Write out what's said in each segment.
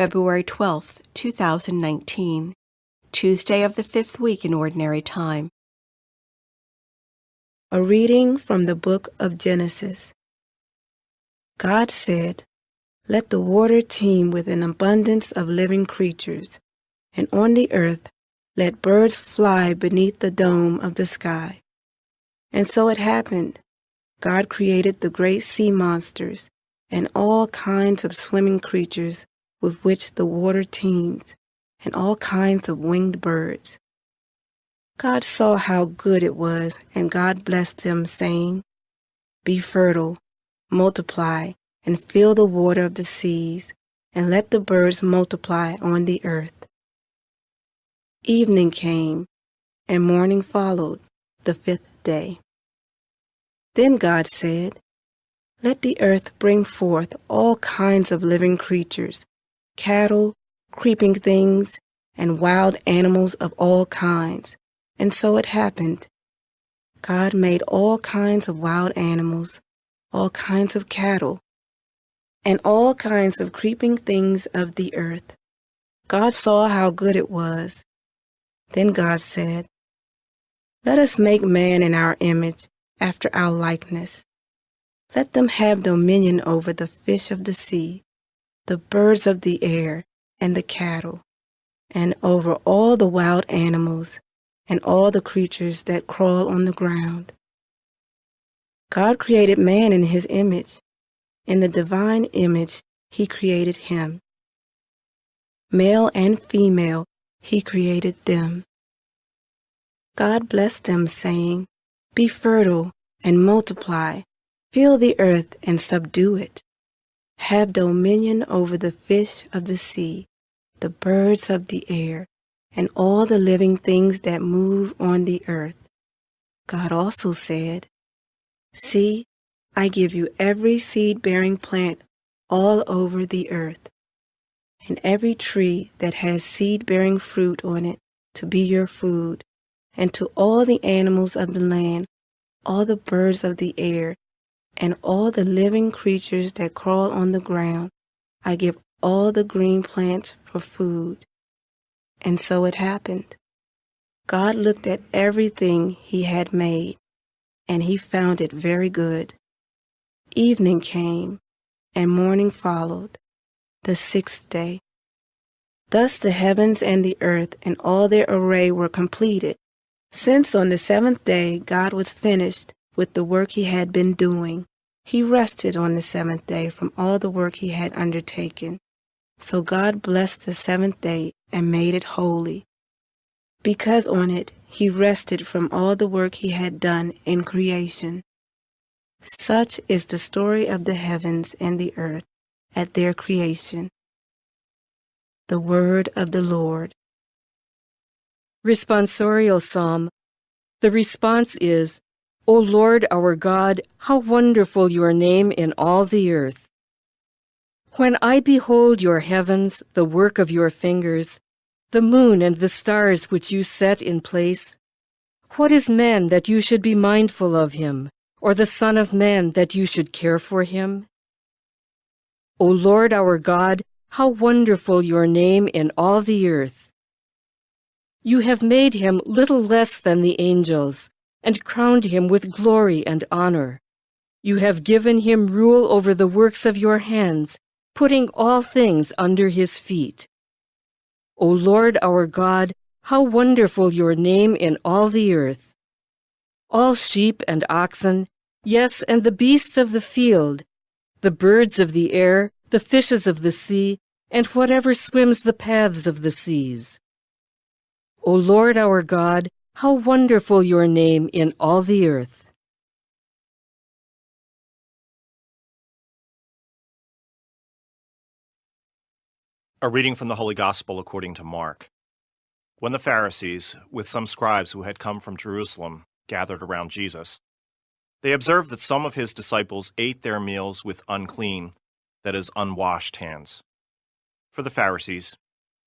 February 12, 2019, Tuesday of the 5th week in Ordinary Time. A reading from the book of Genesis. God said, "Let the water teem with an abundance of living creatures, and on the earth let birds fly beneath the dome of the sky." And so it happened. God created the great sea monsters and all kinds of swimming creatures with which the water teems, and all kinds of winged birds. God saw how good it was, and God blessed them, saying, "Be fertile, multiply, and fill the water of the seas, and let the birds multiply on the earth." Evening came, and morning followed, the 5th day. Then God said, "Let the earth bring forth all kinds of living creatures, cattle, creeping things, and wild animals of all kinds." And so it happened. God made all kinds of wild animals, all kinds of cattle, and all kinds of creeping things of the earth. God saw how good it was. Then God said, "Let us make man in our image, after our likeness. Let them have dominion over the fish of the sea, the birds of the air, and the cattle, and over all the wild animals, and all the creatures that crawl on the ground." God created man in his image. In the divine image he created him. Male and female he created them. God blessed them, saying, "Be fertile and multiply, fill the earth and subdue it. Have dominion over the fish of the sea, the birds of the air, and all the living things that move on the earth." God also said, "See, I give you every seed-bearing plant all over the earth, and every tree that has seed-bearing fruit on it to be your food, and to all the animals of the land, all the birds of the air, and all the living creatures that crawl on the ground, I give all the green plants for food." And so it happened. God looked at everything he had made, and he found it very good. Evening came, and morning followed, the 6th day. Thus the heavens and the earth and all their array were completed, since on the 7th day God was finished with the work he had been doing. He rested on the 7th day from all the work he had undertaken. So God blessed the 7th day and made it holy, because on it he rested from all the work he had done in creation. Such is the story of the heavens and the earth at their creation. The word of the Lord. Responsorial Psalm. The response is, "O Lord our God, how wonderful your name in all the earth. When I behold your heavens, the work of your fingers, the moon and the stars which you set in place, what is man that you should be mindful of him, or the Son of Man that you should care for him? O Lord our God, how wonderful your name in all the earth. You have made him little less than the angels, and crowned him with glory and honor. You have given him rule over the works of your hands, putting all things under his feet. O Lord our God, how wonderful your name in all the earth. All sheep and oxen, yes, and the beasts of the field, the birds of the air, the fishes of the sea, and whatever swims the paths of the seas. O Lord our God, how wonderful your name in all the earth." A reading from the Holy Gospel according to Mark. When the Pharisees, with some scribes who had come from Jerusalem, gathered around Jesus, they observed that some of his disciples ate their meals with unclean, that is, unwashed hands. For the Pharisees,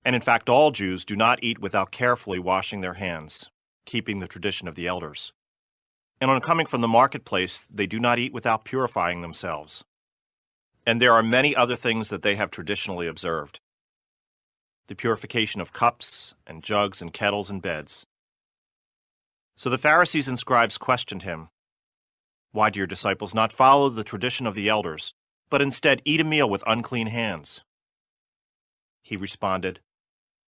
and in fact all Jews, do not eat without carefully washing their hands, keeping the tradition of the elders. And on coming from the marketplace, they do not eat without purifying themselves. And there are many other things that they have traditionally observed. the purification of cups and jugs and kettles and beds. So the Pharisees and scribes questioned him, "Why do your disciples not follow the tradition of the elders, but instead eat a meal with unclean hands?" He responded,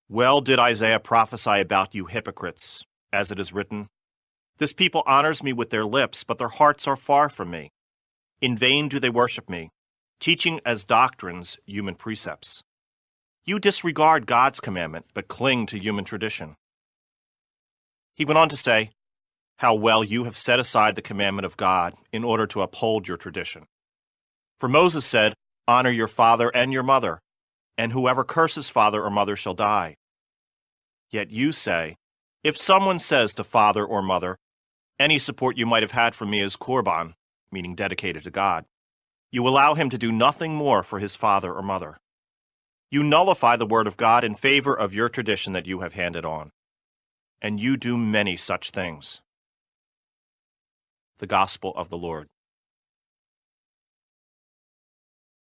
"Well did Isaiah prophesy about you hypocrites, as it is written, 'This people honors me with their lips, but their hearts are far from me. In vain do they worship me, teaching as doctrines human precepts.' You disregard God's commandment, but cling to human tradition." He went on to say, "How well you have set aside the commandment of God in order to uphold your tradition. For Moses said, 'Honor your father and your mother,' and whoever curses father or mother shall die. Yet you say, 'If someone says to father or mother, any support you might have had from me is korban,' meaning dedicated to God, you allow him to do nothing more for his father or mother. You nullify the word of God in favor of your tradition that you have handed on. And you do many such things." The Gospel of the Lord.